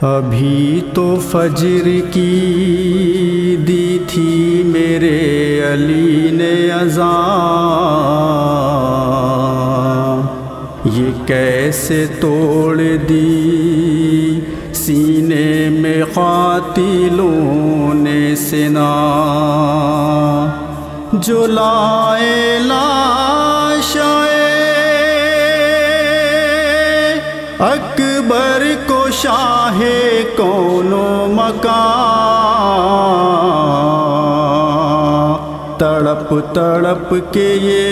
ابھی تو فجر کی دی تھی میرے علی نے اذان، یہ کیسے توڑ دی سینے میں قاتلوں نے سنا، جو لائے لاشائے اکبر کو شاہ کون و مکان، تڑپ تڑپ کے یہ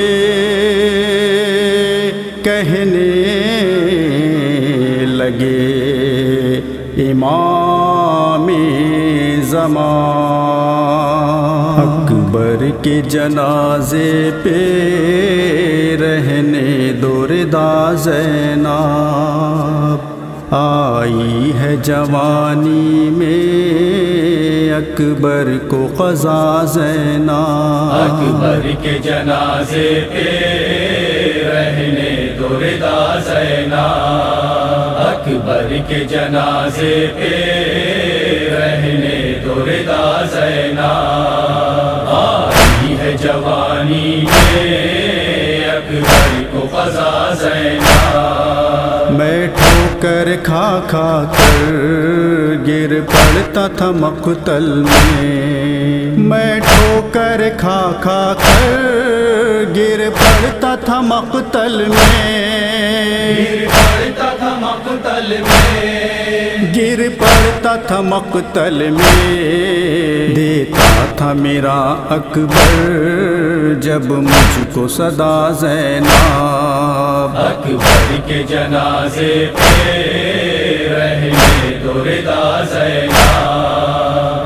کہنے لگے امام زمان، اکبر کے جنازے پہ رہنے دو رضا زینب، آئی ہے جوانی میں اکبر کو قضا زینب، اکبر کے جنازے پہ رہنے دو رضا زینب، اکبر کے جنازے پہ رہنے دو رضا زینب، آئی ہے جوانی میں اکبر کو قضا زینب، میں ٹھوکر کھا کھا کر گر پڑتا تھا مقتل میں ٹھوکر کھا کھا کر گر پڑتا تھا مقتل میں، گر پڑتا تھا مقتل میں، گر پڑتا تھا مقتل میں، دیتا تھا میرا اکبر جب مجھ کو صدا زینب، اکبر کے جنازے پہ رہنے دو رضا زینب،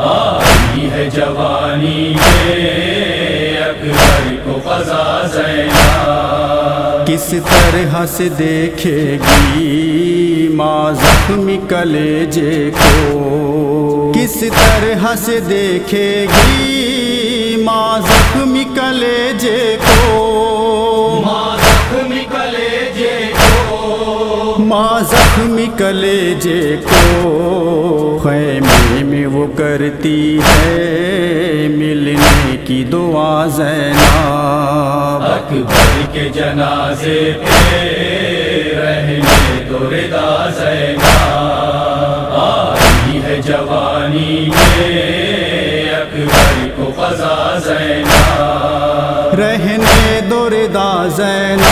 آئی ہے جوانی میں اکبر کو قضا زینب، کس طرح سے دیکھے گی ماں زخمی کلیجے کو، کس طرح سے دیکھے گی ماں زخمی کلیجے کو، ماں زخمی کلیجے کو، ماں زخمی کلیجے کو، خیمے میں وہ کرتی ہے ملنے کی دعا زینب، اکبر کے جنازے پہ رہنے دو رضا زینب، آئی ہے جوانی میں اکبر کو قضا زینب، رہنے دو رضا زینب،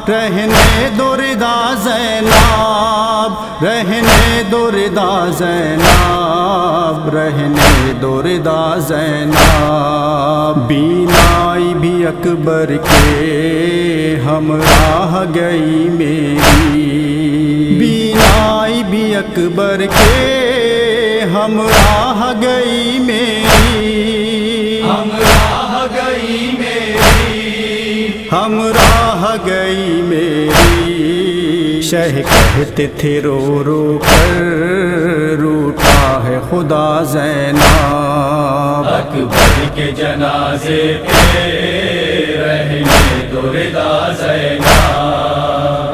رہنے دو رضا زینب، رہنے دو رضا زینب، رہنے دو رضا زینب، بینائی بھی اکبر کے ہمراہ گئی میری، بینائی بھی اکبر کے ہمراہ گئی میری، ہمراہ گئی میری، ہمراہ گئی میری، شہ کہتے تھے رو رو کر روٹا ہے خدا زینب، اکبر کے جنازے پہ رہنے دو رضا زینب،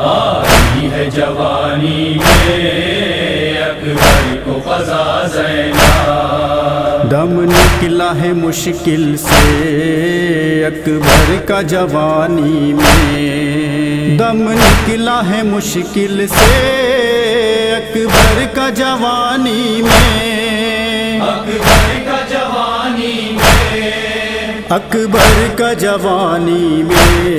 آئی ہے جوانی میں اکبر کو قضا زینب، دم نکلا ہے مشکل سے اکبر کا جوانی میں، دم نکلا ہے مشکل سے اکبر کا جوانی میں، اکبر کا جوانی میں، اکبر کا جوانی میں،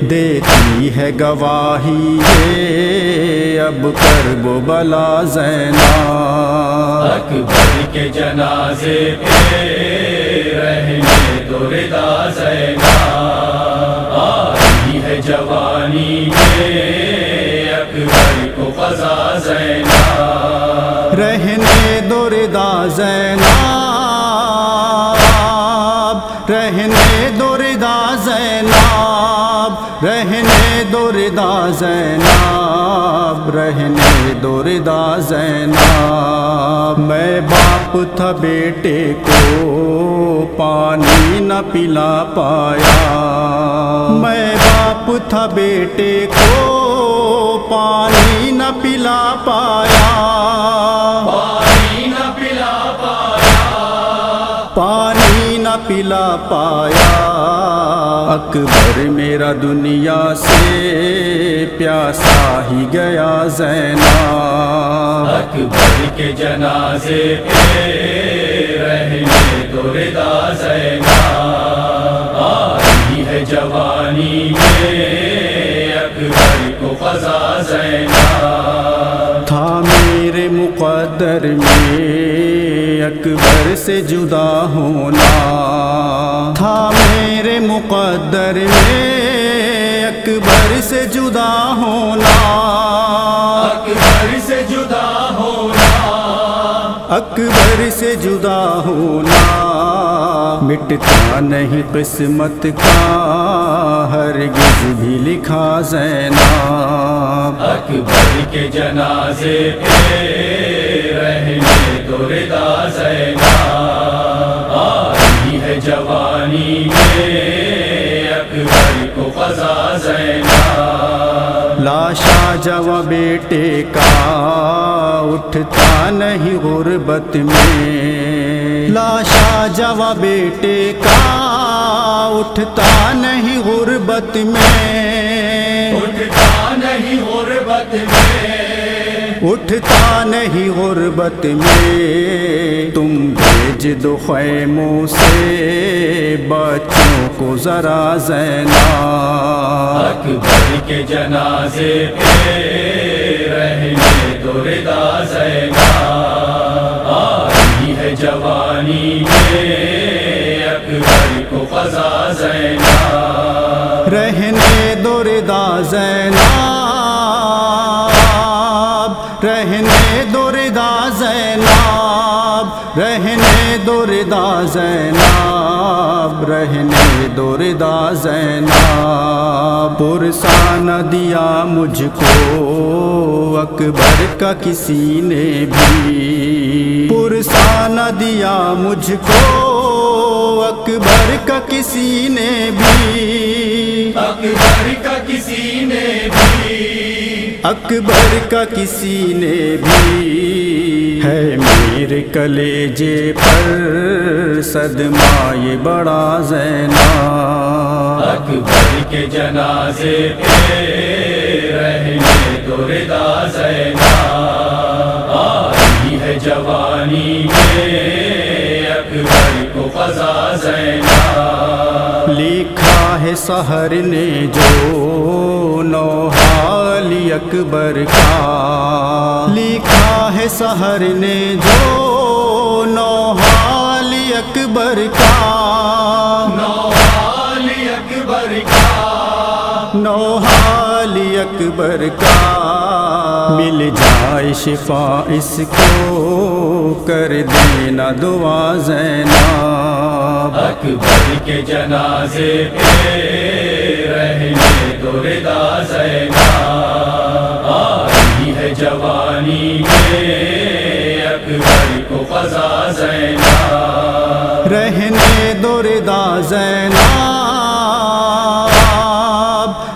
دیتی ہے گواہی ہے اب کرب و بلا زینب، اکبر کے جنازے پہ رہنے دو رضا زینب، آئی ہے جوانی میں اکبر کو قضا زینب، رہنے دو رضا زینب، رہنے دو رضا زینب، رہنے دو رضا زینب، رہنے دو رضا زینب، میں باپ تھا بیٹے کو پانی نہ پلا پایا، میں باپ تھا بیٹے کو پانی نہ پلا پایا، پانی نہ پلا پایا، پانی نہ پلا پایا، اکبر میرا دنیا سے پیاسا ہی گیا زینب، اکبر کے جنازے پہ رہنے دو رضا زینب، آئی ہے جوانی میں اکبر کو قضا زینب، تھا میرے مقدر میں اکبر سے جدا ہونا، تھا میرے مقدر میں اکبر سے جدا ہونا، اکبر سے جدا ہونا، اکبر سے جدا ہونا، مٹتا نہیں قسمت کا ہرگز بھی لکھا زینب، اکبر کے جنازے پہ رہنے دو رضا زینب، آئی ہے جوانی میں اکبر کو قضا زینب، لاشا جوا بیٹے کا اٹھتا نہیں غربت میں، لاشا جوا بیٹے کا اٹھتا نہیں غربت میں، اٹھتا نہیں غربت میں، اٹھتا نہیں غربت میں، تم بھیج دو خیموں سے بچوں کو ذرا زینب، اکبر کے جنازے پہ رہنے دو رضا زینب، آئی ہے جوانی میں اکبر کو قضا زینب، رہنے دو رضا زینب، رہنے دو رضا زینب، رہنے دو رضا زینب، رہنے دو رضا زینب، پرسا نہ دیا مجھ کو اکبر کا کسی نے بھی، پرسا نہ دیا مجھ کو اکبر کا کسی نے بھی، اکبر کا کسی نے بھی، اکبر کا کسی نے بھی، ہے میرے کلیجے پر صدمہ یہ بڑا زینب، اکبر کے جنازے پہ رہنے دو رضا زینب، آئی ہے جوانی میں اکبر کو قضا زینب، لکھا ہے سحر نے جو نوحال اکبر کا، لکھا ہے سحر نے جو نوحال اکبر کا، نوحال اکبر کا، نوحال اکبر کا، مل جائے شفا اس کو کر دینا دعا زینب، اکبر کے جنازے پہ رہنے دو رضا زینب، آئی ہے جوانی میں اکبر کو قضا زینب، رہنے دو رضا زینب،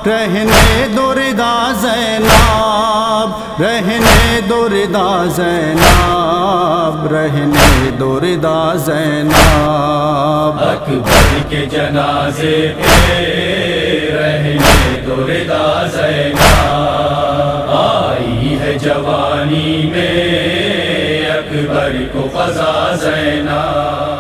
رہنے دو رضا زینب، رہنے دو رضا زینب، رہنے دو رضا زینب، اکبر کے جنازے پہ رہنے دو رضا زینب، آئی ہے جوانی میں اکبر کو قضا زینب۔